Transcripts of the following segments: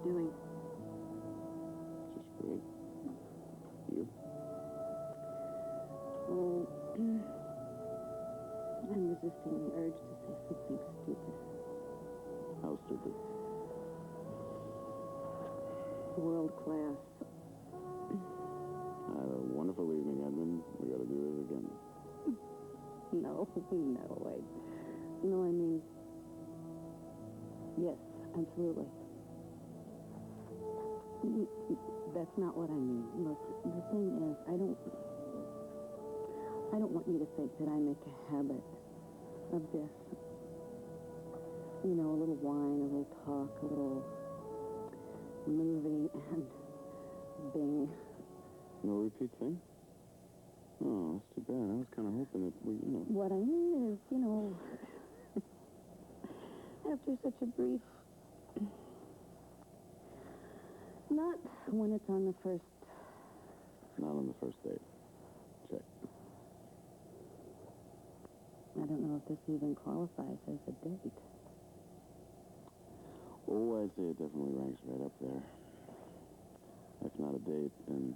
doing? Just great. You? Oh, I'm resisting the urge to say something stupid. How stupid? World class. Have a wonderful evening, Edmund. We gotta do this again. No, I mean, yes, absolutely. That's not what I mean. Look, the thing is, I don't want you to think that I make a habit of this. You know, a little wine, a little talk, a little movie, and bing. No repeat thing? Oh, that's too bad. I was kind of hoping that we, What I mean is, after such a brief... Not when it's on the first... Not on the first date. Check. I don't know if this even qualifies as a date. Oh, I'd say it definitely ranks right up there. If not a date, then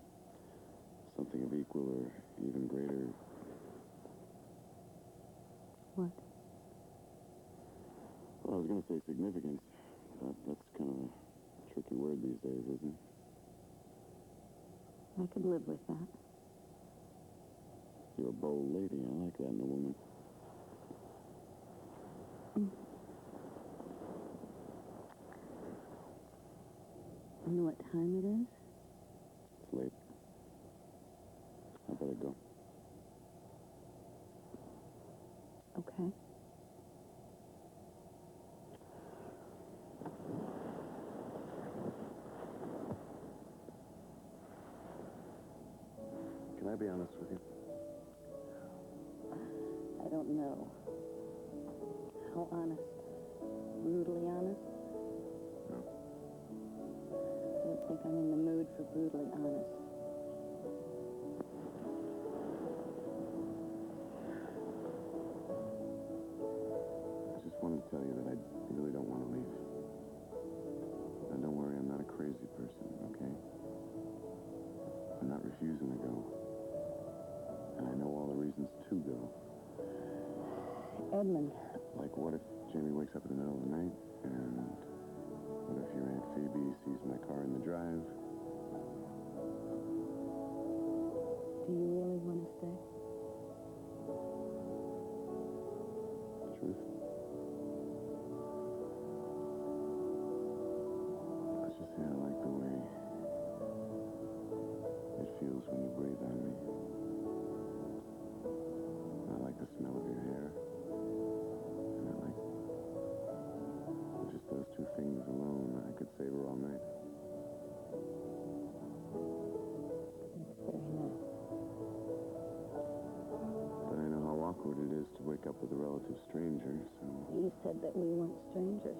something of equal or even greater. What? Well, I was going to say significance, but that's kind of a tricky word these days, isn't it? I could live with that. You're a bold lady. I like that in a woman. You know what time it is? It's late. I better go. Okay. Can I be honest with you? I don't know. How honest? Brutally honest? No. I don't think I'm in the mood for brutally honest. I just wanted to tell you that I really don't want to leave. And don't worry, I'm not a crazy person, okay? I'm not refusing to go. And I know all the reasons to go. Edmund. Like, what if Jamie wakes up in the middle of the night, and what if your Aunt Phoebe sees my car in the drive? Do you really want to stay? Truth? Let's just say I like the way it feels when you breathe on me. I like the smell of your hair. And I like... Just those two things alone, I could savor all night. That's very nice. But I know how awkward it is to wake up with a relative stranger, so... You said that we weren't strangers.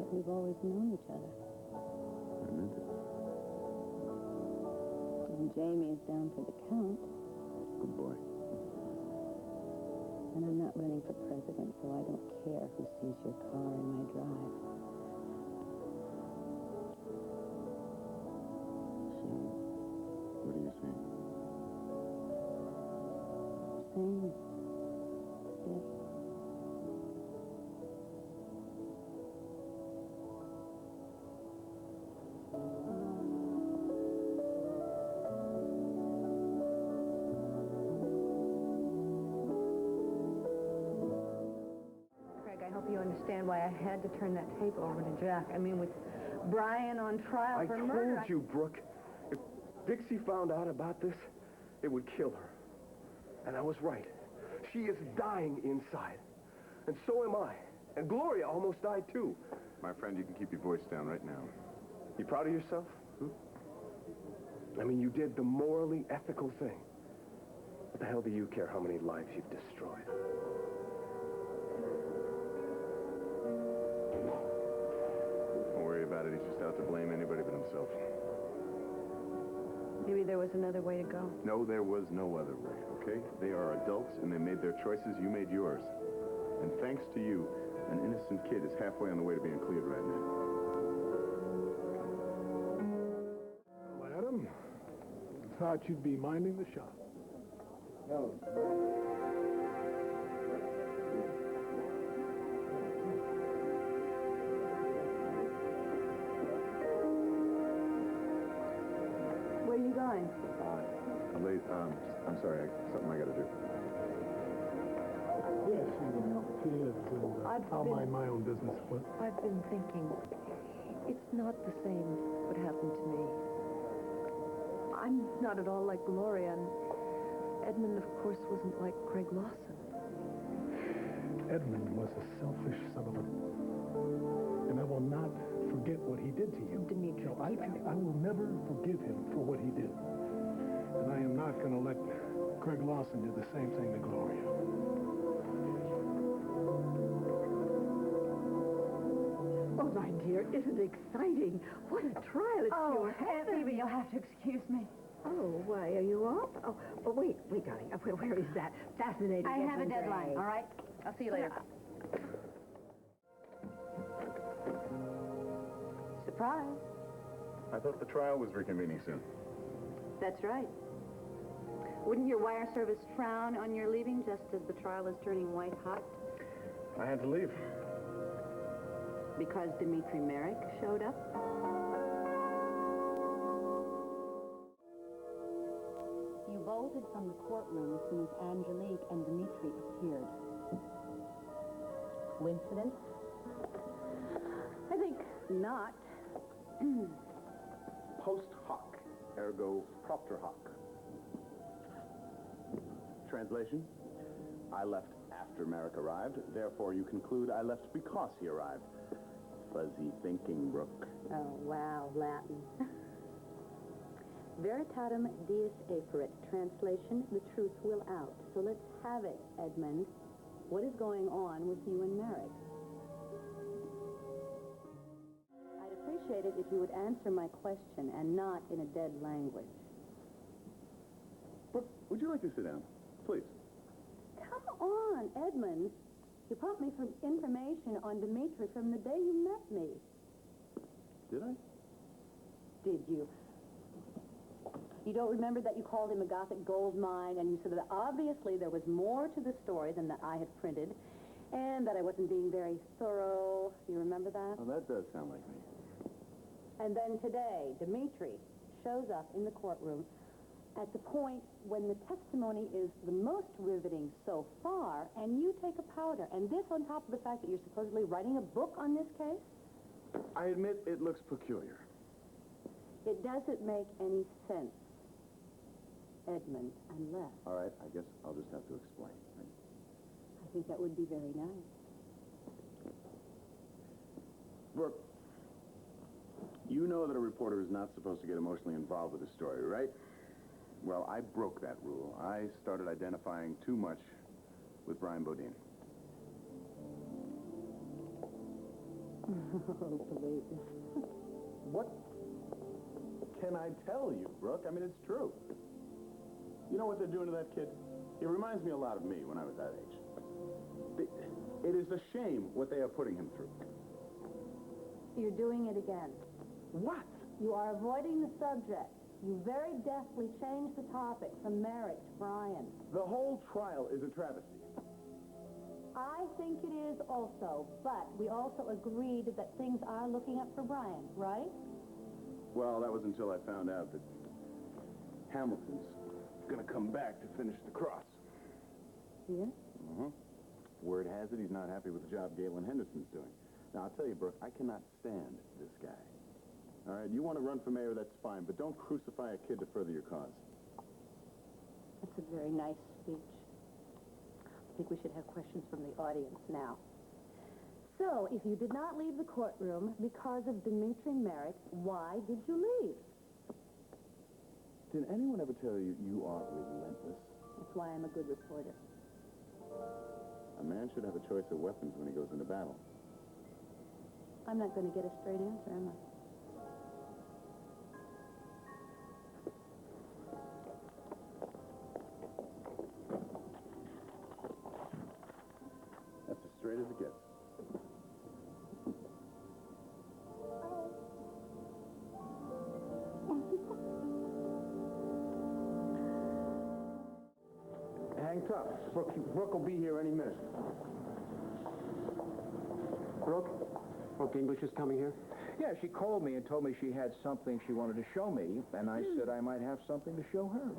That we've always known each other. I meant it. And Jamie is down for the count. Good boy. And I'm not running for president, so I don't care who sees your car in my drive. So, what are you saying? Saying, yes. Craig, I hope you understand why I had to turn that tape over to Jack. I mean, with Brian on trial for murder... I told you, Brooke, if Dixie found out about this, it would kill her. And I was right. She is dying inside. And so am I. And Gloria almost died, too. My friend, you can keep your voice down right now. You proud of yourself? I mean, you did the morally ethical thing. What the hell do you care how many lives you've destroyed? Don't worry about it. He's just out to blame anybody but himself. Maybe there was another way to go. No, there was no other way, okay? They are adults, and they made their choices. You made yours. And thanks to you, an innocent kid is halfway on the way to being cleared right now. thought you'd be minding the shop. Helen. Where are you going? I'm late. I'm sorry. Something I gotta do. Yes, kids, and I'll mind my own business. What? I've been thinking, it's not the same what happened to me. I'm not at all like Gloria, and Edmund, of course, wasn't like Craig Lawson. Edmund was a selfish son of a... And I will not forget what he did to you. Dimitri. No, I will never forgive him for what he did. And I am not going to let Craig Lawson do the same thing to Gloria. Oh, my dear, isn't it exciting? What a trial it's Oh, your Aunt Levy, you'll have to excuse me. Oh, why, are you off? Oh, wait, darling. Where is that fascinating I have a Edmund deadline, Gray? all right? I'll see you later. Surprise. I thought the trial was reconvening soon. That's right. Wouldn't your wire service frown on your leaving just as the trial is turning white hot? I had to leave. Because Dimitri Merrick showed up? You bolted from the courtroom as soon as Angelique and Dimitri appeared. Coincidence? I think not. Post hoc, ergo propter hoc. Translation, I left after Merrick arrived, therefore you conclude I left because he arrived. Fuzzy thinking, Brooke. Oh, wow, Latin. Veritatem dies aperet. Translation, the truth will out. So let's have it, Edmund. What is going on with you and Merrick? I'd appreciate it if you would answer my question and not in a dead language. Brooke, would you like to sit down? Please. Come on, Edmund. You brought me some information on Dimitri from the day you met me. Did I? Did you? You don't remember that you called him a Gothic gold mine, and you said that obviously there was more to the story than that I had printed, and that I wasn't being very thorough. You remember that? Oh, that does sound like me. And then today, Dimitri shows up in the courtroom at the point when the testimony is the most riveting so far, and you take a powder. And this on top of the fact that you're supposedly writing a book on this case? I admit it looks peculiar. It doesn't make any sense, Edmund, unless... All right, I guess I'll just have to explain. I think that would be very nice. Brooke, you know that a reporter is not supposed to get emotionally involved with a story, right? Well, I broke that rule. I started identifying too much with Brian Bodine. Oh, believe me. What can I tell you, Brooke? I mean, it's true. You know what they're doing to that kid? He reminds me a lot of me when I was that age. It is a shame what they are putting him through. You're doing it again. What? You are avoiding the subject. You very deftly changed the topic from Merrick to Brian. The whole trial is a travesty. I think it is also, but we also agreed that things are looking up for Brian, right? Well, that was until I found out that Hamilton's gonna come back to finish the cross. Yes? Uh-huh. Word has it he's not happy with the job Galen Henderson's doing. Now, I'll tell you, Brooke, I cannot stand this guy. All right, you want to run for mayor, that's fine, but don't crucify a kid to further your cause. That's a very nice speech. I think we should have questions from the audience now. So, if you did not leave the courtroom because of Dimitri Merrick, why did you leave? Did anyone ever tell you you are relentless? That's why I'm a good reporter. A man should have a choice of weapons when he goes into battle. I'm not going to get a straight answer, am I? That's as straight as it gets. Brooke will be here any minute. Brooke English is coming here? Yeah, she called me and told me she had something she wanted to show me, and I said I might have something to show her.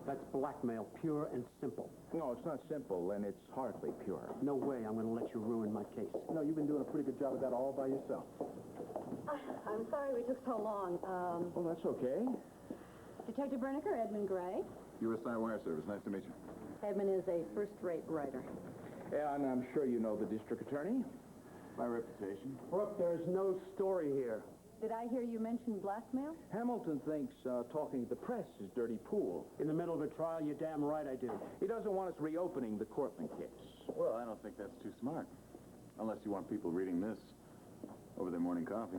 That's blackmail, pure and simple. No, it's not simple, and it's hardly pure. No way I'm going to let you ruin my case. No, you've been doing a pretty good job of that all by yourself. I'm sorry we took so long. Well, that's okay. Detective Berniker, Edmund Gray. USI Wire Service. Nice to meet you. Edmund is a first-rate writer. Yeah, and I'm sure you know the district attorney. My reputation. Brooke, there's no story here. Did I hear you mention blackmail? Hamilton thinks talking to the press is dirty pool. In the middle of a trial, you're damn right I do. He doesn't want us reopening the Cortland case. Well, I don't think that's too smart. Unless you want people reading this over their morning coffee.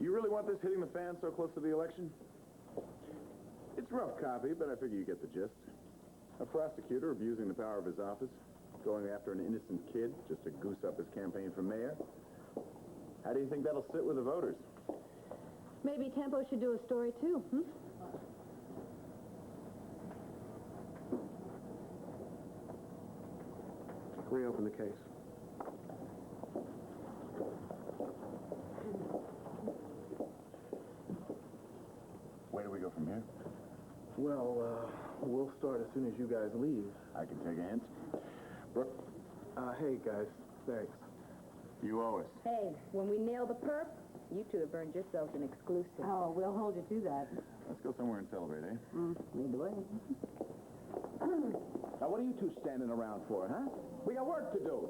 You really want this hitting the fan so close to the election? It's rough copy, but I figure you get the gist. A prosecutor abusing the power of his office, going after an innocent kid just to goose up his campaign for mayor. How do you think that'll sit with the voters? Maybe Tempo should do a story, too, Reopen the case. Where do we go from here? Well, we'll start as soon as you guys leave. I can take a hint. Brooke, Hey, guys, thanks. you owe us. Hey, when we nail the perp, you two have earned yourselves an exclusive. Oh, we'll hold you to that. Let's go somewhere and celebrate, eh? Lead the way. Now, what are you two standing around for, huh? We got work to do.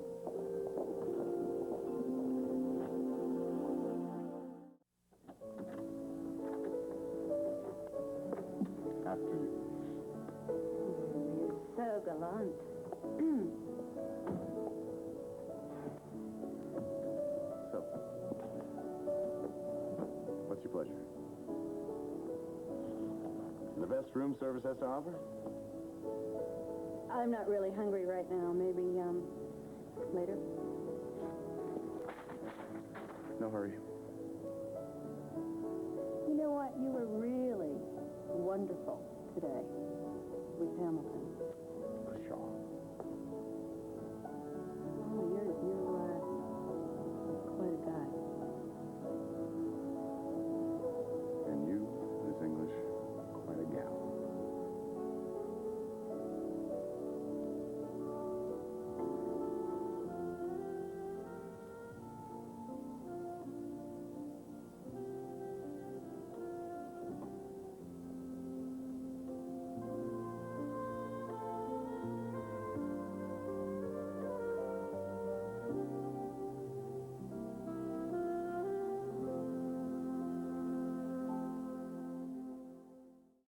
After you. You're so gallant. So, what's your pleasure? The best room service has to offer? I'm not really hungry right now. Maybe, later? No hurry. You know what? You were really wonderful today with Hamilton.